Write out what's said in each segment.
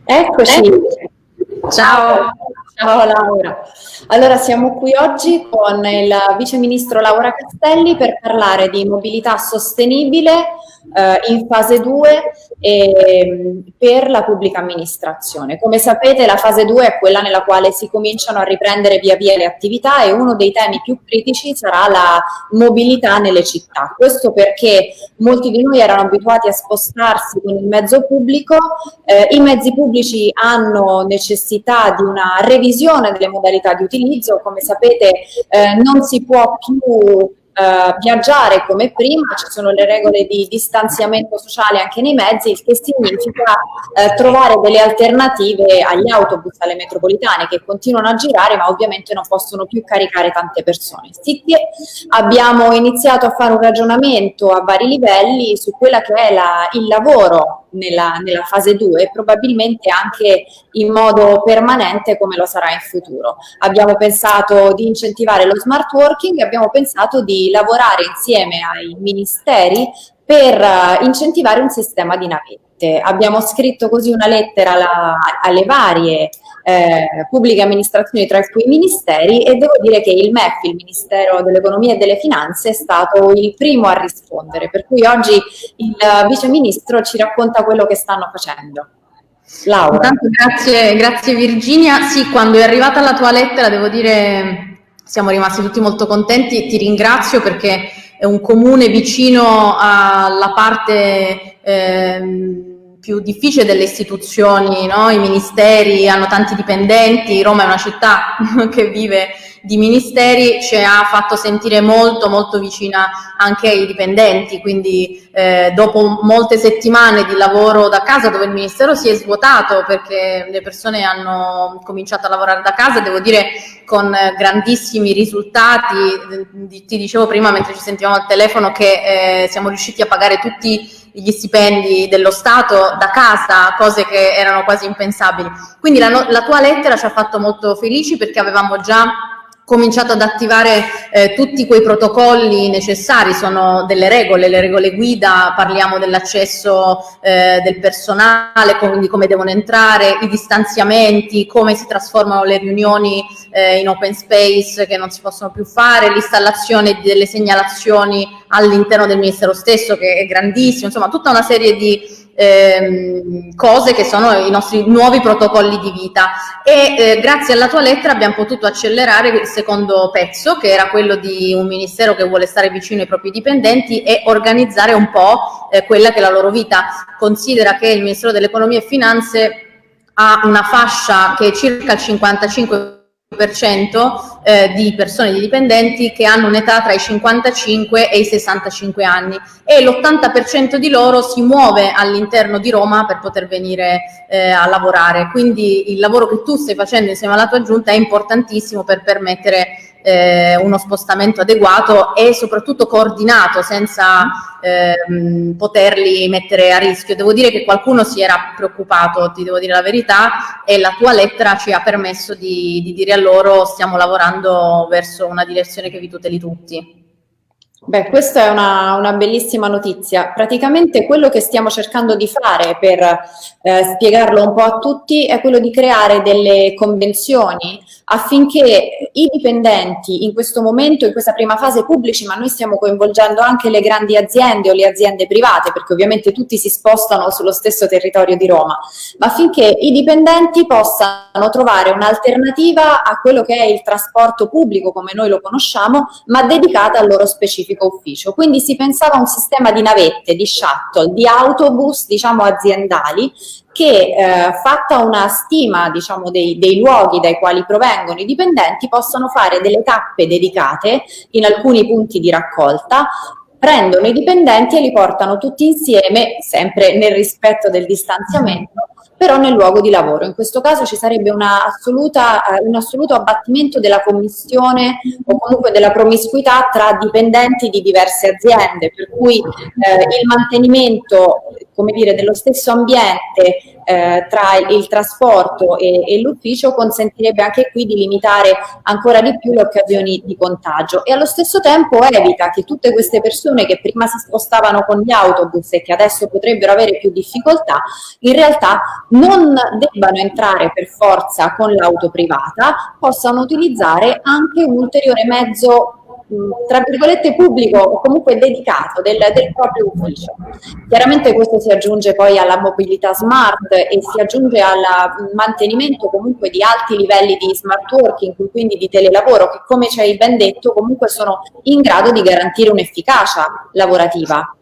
Eccoci. Ciao. Ciao Laura. Allora, siamo qui oggi con il Vice Ministro Laura Castelli per parlare di mobilità sostenibile in fase 2 per la pubblica amministrazione. Come sapete, la fase 2 è quella nella quale si cominciano a riprendere via via le attività e uno dei temi più critici sarà la mobilità nelle città. Questo perché molti di noi erano abituati a spostarsi con il mezzo pubblico, i mezzi pubblici hanno necessità di una revisione delle modalità di utilizzo, come sapete non si può più viaggiare come prima, ci sono le regole di distanziamento sociale anche nei mezzi, il che significa trovare delle alternative agli autobus, alle metropolitane che continuano a girare ma ovviamente non possono più caricare tante persone. Sicché abbiamo iniziato a fare un ragionamento a vari livelli su quella che è il lavoro nella fase 2 e probabilmente anche in modo permanente come lo sarà in futuro. Abbiamo pensato di incentivare lo smart working e abbiamo pensato di lavorare insieme ai ministeri per incentivare un sistema di navette. Abbiamo scritto così una lettera alle varie pubbliche amministrazioni tra i cui ministeri e devo dire che il MEF, il Ministero dell'Economia e delle Finanze, è stato il primo a rispondere, per cui oggi il Vice Ministro ci racconta quello che stanno facendo. Laura. Intanto grazie Virginia. Sì, quando è arrivata la tua lettera, devo dire, siamo rimasti tutti molto contenti. Ti ringrazio perché è un comune vicino alla parte più difficile delle istituzioni, no? I ministeri hanno tanti dipendenti, Roma è una città che vive di ministeri, ci ha fatto sentire molto vicina anche ai dipendenti, quindi dopo molte settimane di lavoro da casa, dove il ministero si è svuotato perché le persone hanno cominciato a lavorare da casa, devo dire con grandissimi risultati. Ti dicevo prima mentre ci sentivamo al telefono che siamo riusciti a pagare tutti gli stipendi dello Stato da casa, cose che erano quasi impensabili. Quindi la tua lettera ci ha fatto molto felici perché avevamo già cominciato ad attivare tutti quei protocolli necessari. Sono delle regole, le regole guida, parliamo dell'accesso del personale, quindi come devono entrare, i distanziamenti, come si trasformano le riunioni in open space che non si possono più fare, l'installazione delle segnalazioni all'interno del Ministero stesso che è grandissimo, insomma tutta una serie di cose che sono i nostri nuovi protocolli di vita e grazie alla tua lettera abbiamo potuto accelerare il secondo pezzo, che era quello di un ministero che vuole stare vicino ai propri dipendenti e organizzare un po' quella che è la loro vita. Considera che il Ministero dell'Economia e Finanze ha una fascia che è circa il 55% di persone, di dipendenti che hanno un'età tra i 55 e i 65 anni e l'80% di loro si muove all'interno di Roma per poter venire a lavorare. Quindi il lavoro che tu stai facendo insieme alla tua giunta è importantissimo per permettere uno spostamento adeguato e soprattutto coordinato senza poterli mettere a rischio. Devo dire che qualcuno si era preoccupato, ti devo dire la verità, e la tua lettera ci ha permesso di dire a loro stiamo lavorando verso una direzione che vi tuteli tutti. Beh, questa è una bellissima notizia. Praticamente quello che stiamo cercando di fare per spiegarlo un po' a tutti è quello di creare delle convenzioni affinché i dipendenti in questo momento, in questa prima fase pubblici, ma noi stiamo coinvolgendo anche le grandi aziende o le aziende private, perché ovviamente tutti si spostano sullo stesso territorio di Roma, ma affinché i dipendenti possano trovare un'alternativa a quello che è il trasporto pubblico come noi lo conosciamo, ma dedicata al loro specifico ufficio. Quindi si pensava a un sistema di navette, di shuttle, di autobus, diciamo aziendali, che fatta una stima, diciamo, dei luoghi dai quali provengono i dipendenti, possono fare delle tappe dedicate in alcuni punti di raccolta, prendono i dipendenti e li portano tutti insieme, sempre nel rispetto del distanziamento, però nel luogo di lavoro. In questo caso ci sarebbe un assoluto abbattimento della commissione o comunque della promiscuità tra dipendenti di diverse aziende, per cui il mantenimento, come dire, dello stesso ambiente tra il trasporto e l'ufficio consentirebbe anche qui di limitare ancora di più le occasioni di contagio e allo stesso tempo evita che tutte queste persone che prima si spostavano con gli autobus e che adesso potrebbero avere più difficoltà, in realtà non debbano entrare per forza con l'auto privata, possano utilizzare anche un ulteriore mezzo tra virgolette pubblico o comunque dedicato del proprio ufficio. Chiaramente questo si aggiunge poi alla mobilità smart e si aggiunge al mantenimento comunque di alti livelli di smart working, quindi di telelavoro, che come ci hai ben detto comunque sono in grado di garantire un'efficacia lavorativa.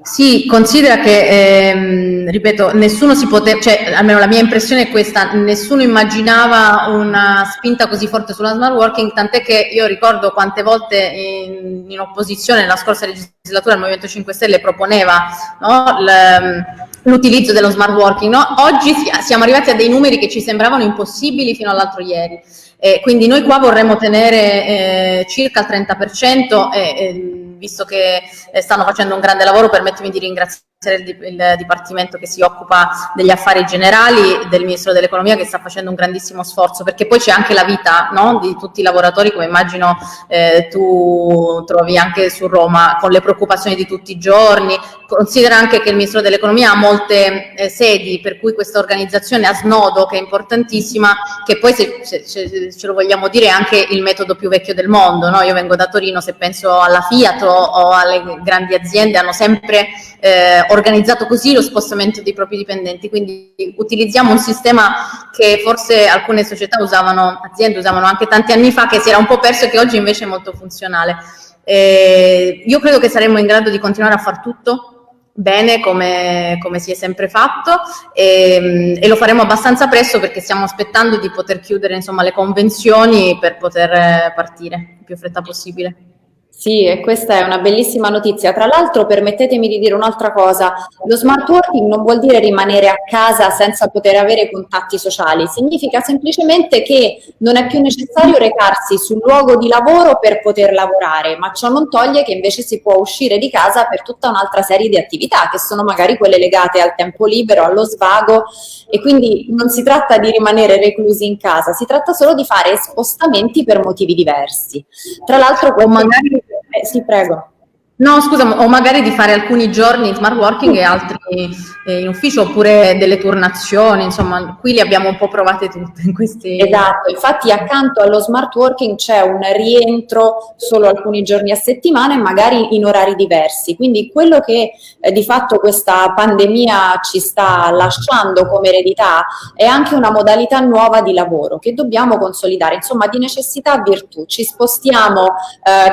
Sì, considera che, ripeto, nessuno si poteva, cioè almeno la mia impressione è questa, nessuno immaginava una spinta così forte sulla smart working, tant'è che io ricordo quante volte in opposizione nella scorsa legislatura il Movimento 5 Stelle proponeva, no, l'utilizzo dello smart working, no? Oggi siamo arrivati a dei numeri che ci sembravano impossibili fino all'altro ieri, quindi noi qua vorremmo tenere circa il 30%, visto che stanno facendo un grande lavoro, permettimi di ringraziare il Dipartimento che si occupa degli affari generali del Ministro dell'Economia, che sta facendo un grandissimo sforzo, perché poi c'è anche la vita, no, di tutti i lavoratori, come immagino tu trovi anche su Roma, con le preoccupazioni di tutti i giorni. Considera anche che il Ministro dell'Economia ha molte sedi, per cui questa organizzazione a snodo, che è importantissima, che poi se ce lo vogliamo dire è anche il metodo più vecchio del mondo, no? Io vengo da Torino, se penso alla Fiat o alle grandi aziende, hanno sempre organizzato così lo spostamento dei propri dipendenti, quindi utilizziamo un sistema che forse alcune società aziende usavano anche tanti anni fa, che si era un po' perso e che oggi invece è molto funzionale. Io credo che saremmo in grado di continuare a far tutto bene come si è sempre fatto e lo faremo abbastanza presto, perché stiamo aspettando di poter chiudere, insomma, le convenzioni per poter partire il più fretta possibile. Sì, e questa è una bellissima notizia. Tra l'altro, permettetemi di dire un'altra cosa, lo smart working non vuol dire rimanere a casa senza poter avere contatti sociali, significa semplicemente che non è più necessario recarsi sul luogo di lavoro per poter lavorare, ma ciò non toglie che invece si può uscire di casa per tutta un'altra serie di attività, che sono magari quelle legate al tempo libero, allo svago, e quindi non si tratta di rimanere reclusi in casa, si tratta solo di fare spostamenti per motivi diversi. Tra l'altro, magari sì, prego. No, scusa, o magari di fare alcuni giorni in smart working e altri in ufficio, oppure delle turnazioni, insomma, qui li abbiamo un po' provate tutte in questi... Esatto, infatti accanto allo smart working c'è un rientro solo alcuni giorni a settimana e magari in orari diversi, quindi quello che di fatto questa pandemia ci sta lasciando come eredità è anche una modalità nuova di lavoro che dobbiamo consolidare, insomma di necessità virtù, ci spostiamo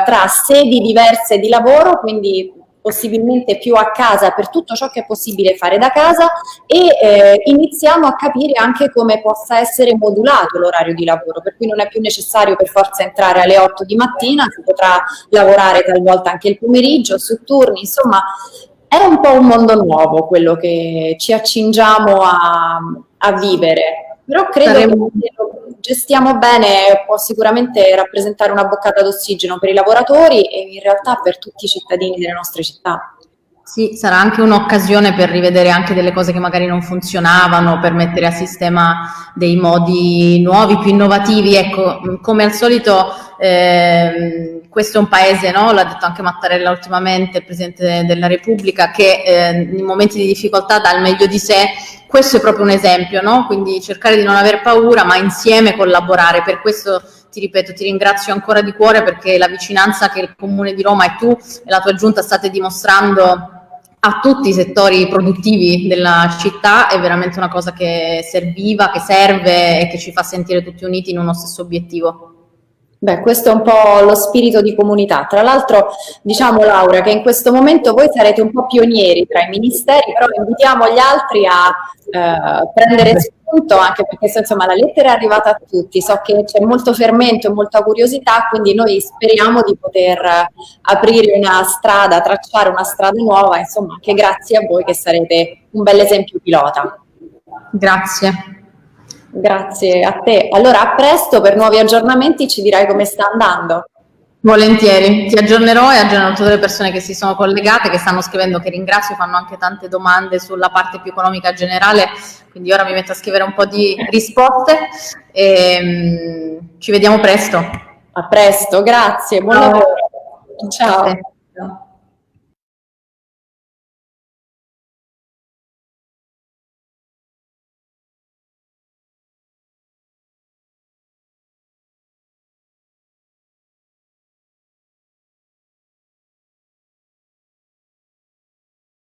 tra sedi diverse di lavoro, quindi possibilmente più a casa per tutto ciò che è possibile fare da casa e iniziamo a capire anche come possa essere modulato l'orario di lavoro, per cui non è più necessario per forza entrare alle 8 di mattina, si potrà lavorare talvolta anche il pomeriggio, su turni, insomma è un po' un mondo nuovo quello che ci accingiamo a vivere, però credo che gestiamo bene, può sicuramente rappresentare una boccata d'ossigeno per i lavoratori e in realtà per tutti i cittadini delle nostre città. Sì, sarà anche un'occasione per rivedere anche delle cose che magari non funzionavano, per mettere a sistema dei modi nuovi, più innovativi. Ecco, come al solito questo è un paese, no? L'ha detto anche Mattarella ultimamente, il Presidente della Repubblica, che in momenti di difficoltà dà il meglio di sé. Questo è proprio un esempio, no? Quindi cercare di non aver paura, ma insieme collaborare. Per questo ti ripeto, ti ringrazio ancora di cuore, perché la vicinanza che il Comune di Roma e tu e la tua Giunta state dimostrando a tutti i settori produttivi della città è veramente una cosa che serviva, che serve e che ci fa sentire tutti uniti in uno stesso obiettivo. Beh, questo è un po' lo spirito di comunità. Tra l'altro, diciamo Laura, che in questo momento voi sarete un po' pionieri tra i ministeri, però invitiamo gli altri a prendere spunto, anche perché insomma la lettera è arrivata a tutti, so che c'è molto fermento e molta curiosità, quindi noi speriamo di poter aprire una strada, tracciare una strada nuova, insomma, anche grazie a voi che sarete un bel esempio pilota. Grazie. Grazie a te. Allora, a presto per nuovi aggiornamenti, ci dirai come sta andando. Volentieri, ti aggiornerò e aggiornerò tutte le persone che si sono collegate, che stanno scrivendo, che ringrazio, fanno anche tante domande sulla parte più economica generale, quindi ora mi metto a scrivere un po' di risposte e ci vediamo presto. A presto, grazie, buon lavoro. Ciao.